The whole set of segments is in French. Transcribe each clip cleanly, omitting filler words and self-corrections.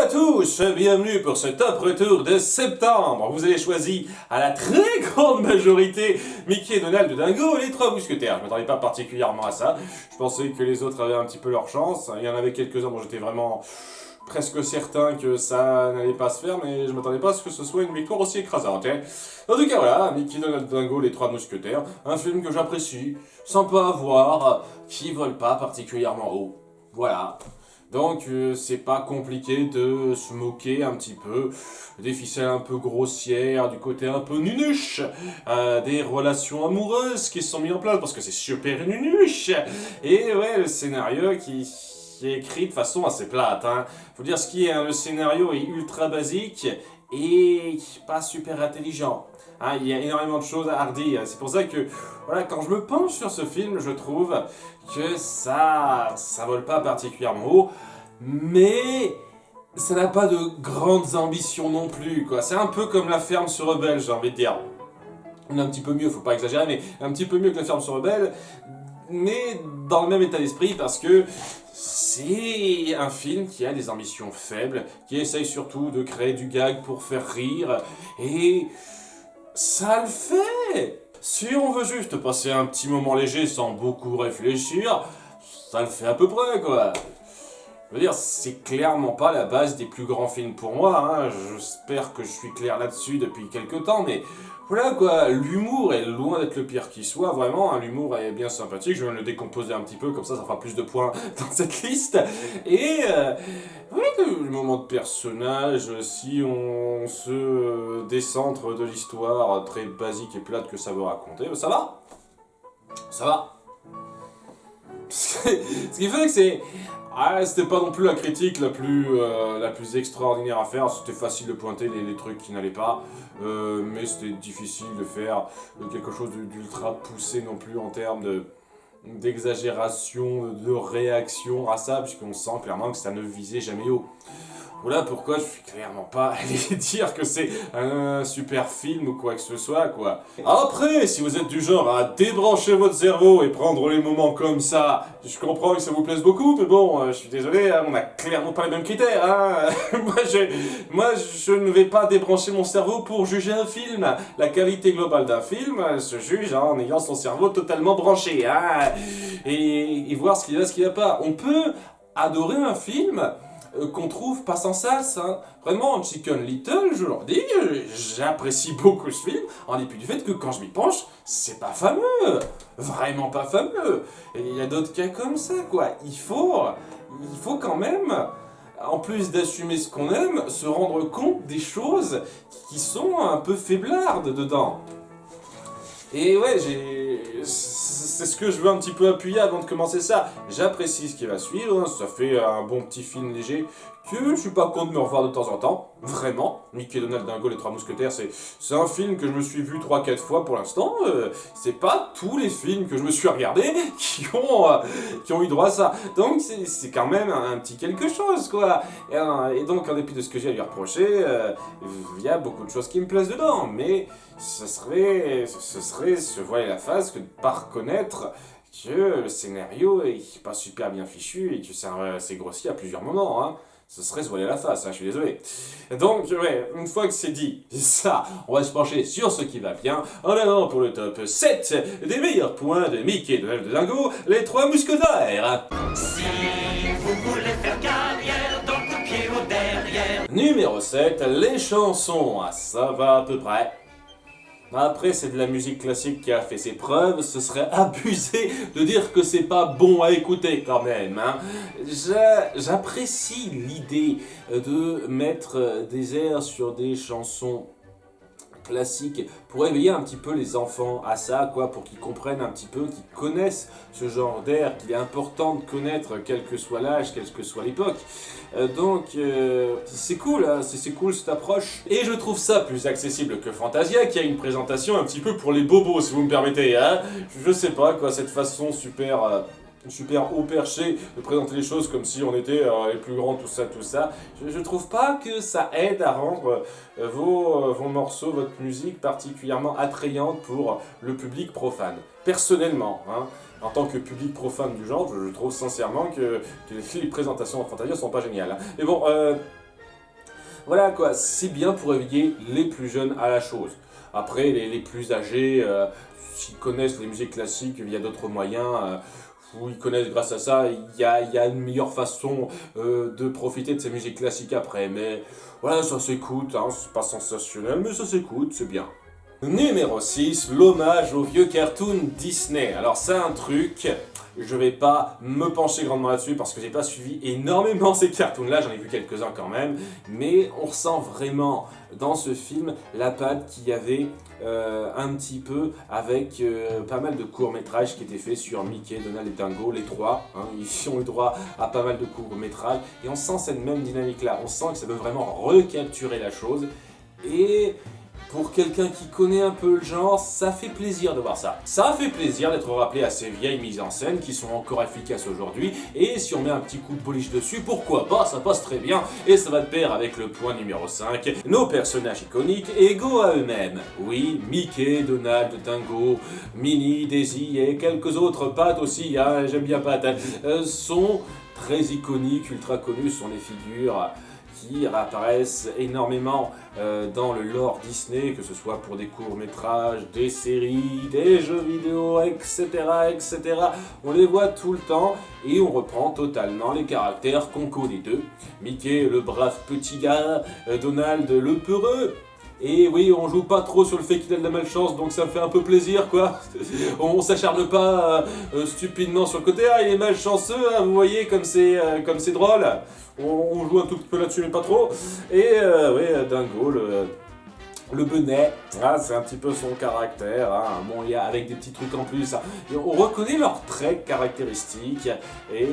à tous, bienvenue pour ce top retour de septembre. Vous avez choisi à la très grande majorité Mickey et Donald de Dingo et les Trois Mousquetaires. Je m'attendais pas particulièrement à ça. Je pensais que les autres avaient un petit peu leur chance. Il y en avait quelques-uns dont j'étais vraiment presque certain que ça n'allait pas se faire, mais je m'attendais pas à ce que ce soit une victoire aussi écrasante. En tout cas, voilà, Mickey, Donald, Dingo, les Trois Mousquetaires, un film que j'apprécie, sympa à voir, qui vole pas particulièrement haut. Voilà. Donc c'est pas compliqué de se moquer un petit peu des ficelles un peu grossières, du côté un peu nunuche, des relations amoureuses qui se sont mises en place parce que c'est super nunuche. Et ouais, le scénario qui est écrit de façon assez plate. Faut dire ce qui est, le scénario est ultra basique et pas super intelligent. Il y a énormément de choses à redire. C'est pour ça que, voilà, quand je me penche sur ce film, je trouve que ça vole pas particulièrement haut, mais ça n'a pas de grandes ambitions non plus, quoi. C'est un peu comme La Ferme se rebelle, j'ai envie de dire. On est un petit peu mieux, faut pas exagérer, mais un petit peu mieux que La Ferme se rebelle, mais dans le même état d'esprit, parce que c'est un film qui a des ambitions faibles, qui essaye surtout de créer du gag pour faire rire, et ça le fait. Si on veut juste passer un petit moment léger sans beaucoup réfléchir, ça le fait à peu près, quoi. Je veux dire, c'est clairement pas la base des plus grands films pour moi, J'espère que je suis clair là-dessus depuis quelques temps, mais voilà, quoi. L'humour est loin d'être le pire qui soit, vraiment. L'humour est bien sympathique. Je vais le décomposer un petit peu, comme ça fera plus de points dans cette liste. Et oui, le moment de personnage, si on se décentre de l'histoire très basique et plate que ça veut raconter, ça va. Ça va. Ce qui fait que c'est... c'était pas non plus la critique la plus extraordinaire à faire, c'était facile de pointer les trucs qui n'allaient pas, mais c'était difficile de faire quelque chose d'ultra poussé non plus en termes d'exagération, de réaction à ça, puisqu'on sent clairement que ça ne visait jamais haut. Voilà pourquoi je suis clairement pas allé dire que c'est un super film ou quoi que ce soit, quoi. Après, si vous êtes du genre à débrancher votre cerveau et prendre les moments comme ça, je comprends que ça vous plaise beaucoup, mais bon, je suis désolé, on n'a clairement pas les mêmes critères, moi, je ne vais pas débrancher mon cerveau pour juger un film. La qualité globale d'un film se juge en ayant son cerveau totalement branché, et voir ce qu'il y a, ce qu'il n'y a pas. On peut adorer un film qu'on trouve pas sans sas, Vraiment, Chicken Little, je leur dis, j'apprécie beaucoup ce film, en dépit du fait que quand je m'y penche, c'est pas fameux, vraiment pas fameux. Et il y a d'autres cas comme ça, quoi. Il faut quand même, en plus d'assumer ce qu'on aime, se rendre compte des choses qui sont un peu faiblardes dedans. Et ouais, c'est ce que je veux un petit peu appuyer avant de commencer ça. J'apprécie ce qui va suivre, ça fait un bon petit film léger que je suis pas contre de me revoir de temps en temps, vraiment. Mickey, Donald, Dingo, les Trois Mousquetaires, c'est un film que je me suis vu 3-4 fois pour l'instant. C'est pas tous les films que je me suis regardé qui ont eu droit à ça. Donc c'est quand même un petit quelque chose, quoi. Et donc, en dépit de ce que j'ai à lui reprocher, il y a beaucoup de choses qui me plaisent dedans, mais ce serait se voiler la face que de pas reconnaître que le scénario est pas super bien fichu et que c'est grossi à plusieurs moments, Ce serait se voiler la face, je suis désolé. Donc, ouais, une fois que c'est dit, ça, on va se pencher sur ce qui va bien, en allant pour le top 7 des meilleurs points de Mickey, Donald, de Dingo, les Trois Mousquetaires. Si vous voulez faire carrière dans le coup de pied au derrière. Numéro 7, les chansons, ça va à peu près. Après, c'est de la musique classique qui a fait ses preuves, ce serait abusé de dire que c'est pas bon à écouter quand même, J'apprécie l'idée de mettre des airs sur des chansons classique pour éveiller un petit peu les enfants à ça, quoi, pour qu'ils comprennent un petit peu, qu'ils connaissent ce genre d'air qu'il est important de connaître, quel que soit l'âge, quelle que soit l'époque. Donc c'est cool, c'est cool cette approche. Et je trouve ça plus accessible que Fantasia, qui a une présentation un petit peu pour les bobos, si vous me permettez, Je sais pas, quoi, cette façon super haut perché de présenter les choses comme si on était les plus grands, tout ça. Je trouve pas que ça aide à rendre vos morceaux, votre musique particulièrement attrayante pour le public profane. Personnellement, en tant que public profane du genre, je trouve sincèrement que les présentations en Fantasia sont pas géniales. Mais bon, Voilà quoi, c'est bien pour éveiller les plus jeunes à la chose. Après, les plus âgés, s'ils connaissent les musiques classiques via d'autres moyens, où ils connaissent grâce à ça, il y a une meilleure façon de profiter de ces musiques classiques après. Mais voilà, ça s'écoute, hein, c'est pas sensationnel, mais ça s'écoute, c'est bien. Numéro 6, l'hommage au vieux cartoon Disney. Alors c'est un truc, je vais pas me pencher grandement là-dessus parce que j'ai pas suivi énormément ces cartoons-là, j'en ai vu quelques-uns quand même, mais on ressent vraiment dans ce film la patte qu'il y avait un petit peu avec pas mal de courts-métrages qui étaient faits sur Mickey, Donald et Dingo, les trois, hein, ils ont eu droit à pas mal de courts-métrages, et on sent cette même dynamique-là, on sent que ça veut vraiment recapturer la chose, et pour quelqu'un qui connaît un peu le genre, ça fait plaisir de voir ça. Ça fait plaisir d'être rappelé à ces vieilles mises en scène qui sont encore efficaces aujourd'hui. Et si on met un petit coup de polish dessus, pourquoi pas, ça passe très bien. Et ça va de pair avec le point numéro 5, nos personnages iconiques égaux à eux-mêmes. Oui, Mickey, Donald, Dingo, Minnie, Daisy et quelques autres, Pat aussi, hein, j'aime bien Pat, sont très iconiques, ultra connus, sont des figures qui réapparaissent énormément dans le lore Disney, que ce soit pour des courts-métrages, des séries, des jeux vidéo, etc., etc. On les voit tout le temps et on reprend totalement les caractères qu'on connaît d'eux. Mickey, le brave petit gars, Donald, le peureux. Et oui, on joue pas trop sur le fait qu'il a de la malchance, donc ça me fait un peu plaisir, quoi. On s'acharne pas stupidement sur le côté, ah, il est malchanceux, hein, vous voyez, comme c'est drôle. On joue un tout petit peu là-dessus, mais pas trop. Et oui, Dingo, le benet, ah, c'est un petit peu son caractère, hein. Bon, il y a avec des petits trucs en plus, hein. Et on reconnaît leurs traits caractéristiques, et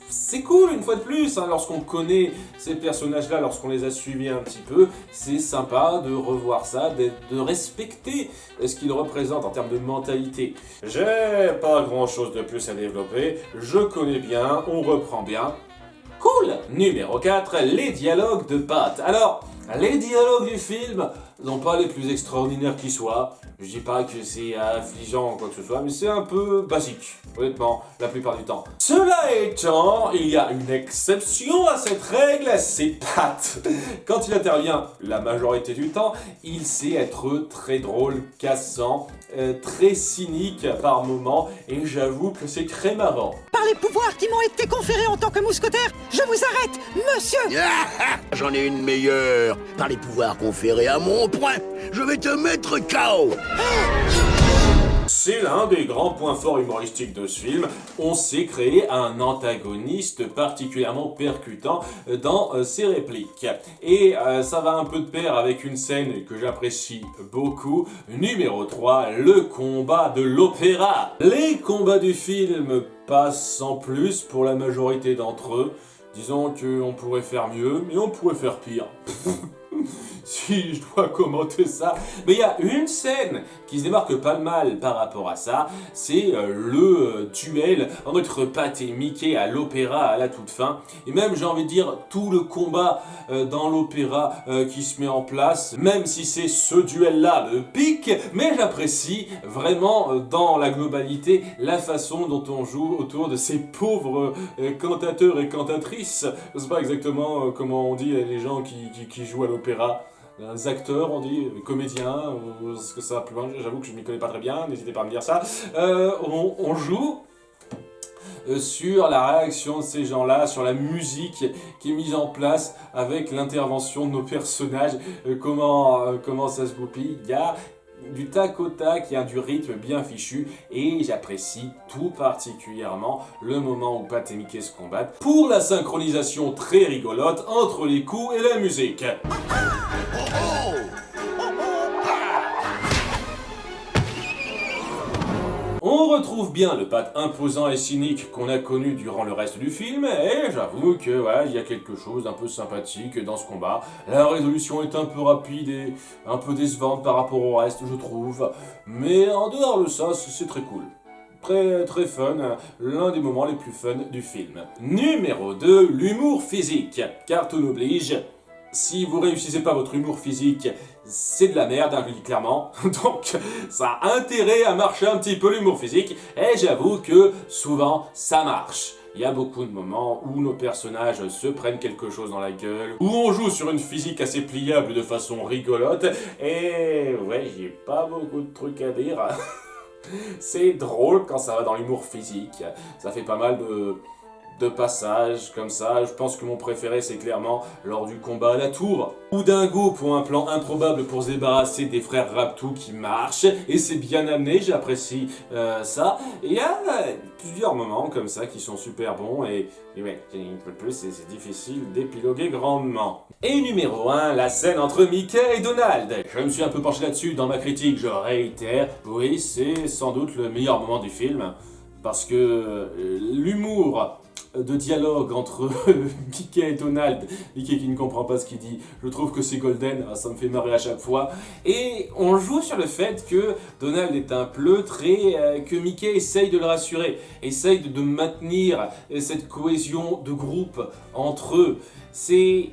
c'est cool une fois de plus, hein, lorsqu'on connaît ces personnages-là, lorsqu'on les a suivis un petit peu, c'est sympa de revoir ça, de respecter ce qu'ils représentent en termes de mentalité. J'ai pas grand-chose de plus à développer, je connais bien, on reprend bien. Cool. Numéro 4, les dialogues de Pat. Alors, les dialogues du film non pas les plus extraordinaires qui soient. Je dis pas que c'est affligeant ou quoi que ce soit, mais c'est un peu basique, honnêtement, la plupart du temps. Cela étant, il y a une exception à cette règle, c'est Pat. Quand il intervient, la majorité du temps, il sait être très drôle, cassant, très cynique par moments, et j'avoue que c'est très marrant. Par les pouvoirs qui m'ont été conférés en tant que mousquetaire, je vous arrête, monsieur! J'en ai une meilleure. Par les pouvoirs conférés à mon point, je vais te mettre KO. C'est l'un des grands points forts humoristiques de ce film. On sait créer un antagoniste particulièrement percutant dans ses répliques. Et ça va un peu de pair avec une scène que j'apprécie beaucoup. Numéro 3, le combat de l'opéra. Les combats du film passent sans plus pour la majorité d'entre eux. Disons qu'on pourrait faire mieux, mais on pourrait faire pire. Si je dois commenter ça. Mais il y a une scène qui se démarque pas mal par rapport à ça, c'est le duel entre Pat et Mickey à l'opéra à la toute fin. Et même, j'ai envie de dire, tout le combat dans l'opéra qui se met en place, même si c'est ce duel-là le pic, mais j'apprécie vraiment dans la globalité la façon dont on joue autour de ces pauvres cantateurs et cantatrices. Je sais pas exactement comment on dit les gens qui jouent à l'opéra. Acteurs, on dit, comédiens, ou est-ce que ça va plus loin? J'avoue que je m'y connais pas très bien, n'hésitez pas à me dire ça. On joue sur la réaction de ces gens-là, sur la musique qui est mise en place avec l'intervention de nos personnages, comment ça se goupille. Il y a du tac au tac, il y a du rythme bien fichu et j'apprécie tout particulièrement le moment où Pat et Mickey se combattent pour la synchronisation très rigolote entre les coups et la musique. On retrouve bien le Pat imposant et cynique qu'on a connu durant le reste du film, et j'avoue que voilà, il y a quelque chose d'un peu sympathique dans ce combat. La résolution est un peu rapide et un peu décevante par rapport au reste, je trouve. Mais en dehors de ça, c'est très cool. Très très fun, l'un des moments les plus fun du film. Numéro 2, l'humour physique. Cartoon oblige. Si vous réussissez pas votre humour physique, c'est de la merde, hein, je le dis clairement. Donc, ça a intérêt à marcher un petit peu l'humour physique. Et j'avoue que souvent, ça marche. Il y a beaucoup de moments où nos personnages se prennent quelque chose dans la gueule, où on joue sur une physique assez pliable de façon rigolote, et ouais, j'ai pas beaucoup de trucs à dire. C'est drôle quand ça va dans l'humour physique, ça fait pas mal de passages comme ça. Je pense que mon préféré c'est clairement lors du combat à la tour, où Dingo pour un plan improbable pour se débarrasser des frères Raptou qui marchent, et c'est bien amené, j'apprécie ça. Et il y a plusieurs moments comme ça qui sont super bons, et ouais, un peu plus, c'est difficile d'épiloguer grandement. Et numéro 1, la scène entre Mickey et Donald. Je me suis un peu penché là-dessus dans ma critique, je réitère, oui c'est sans doute le meilleur moment du film, parce que l'humour de dialogue entre Mickey et Donald, Mickey qui ne comprend pas ce qu'il dit, je trouve que c'est golden, ça me fait marrer à chaque fois, et on joue sur le fait que Donald est un pleutre et que Mickey essaye de le rassurer, essaye de maintenir cette cohésion de groupe entre eux. C'est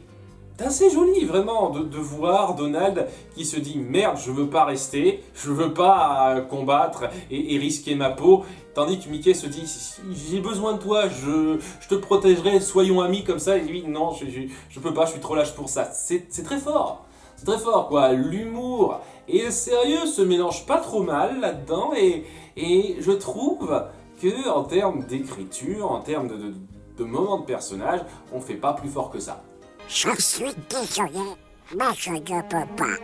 assez joli vraiment de voir Donald qui se dit merde, je veux pas rester, je veux pas combattre et risquer ma peau, tandis que Mickey se dit j'ai besoin de toi, je te protégerai, soyons amis comme ça, et lui non, je peux pas, je suis trop lâche pour ça. C'est très fort, c'est très fort quoi, l'humour et le sérieux se mélangent pas trop mal là-dedans, et je trouve que en termes d'écriture, en termes de moments de personnage, on fait pas plus fort que ça. Je suis désolé, mais je ne peux pas.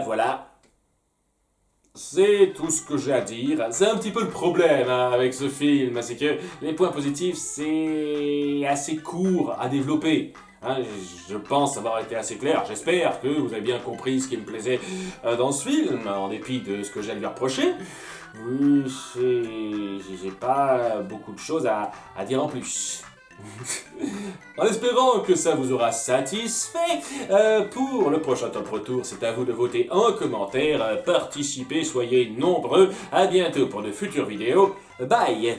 Voilà. C'est tout ce que j'ai à dire. C'est un petit peu le problème avec ce film, c'est que les points positifs, c'est assez court à développer. Je pense avoir été assez clair, j'espère que vous avez bien compris ce qui me plaisait dans ce film, en dépit de ce que j'ai à lui reprocher. Oui, j'ai pas beaucoup de choses à dire en plus. En espérant que ça vous aura satisfait, pour le prochain Top Retour, c'est à vous de voter en commentaire, participez, soyez nombreux, à bientôt pour de futures vidéos, bye!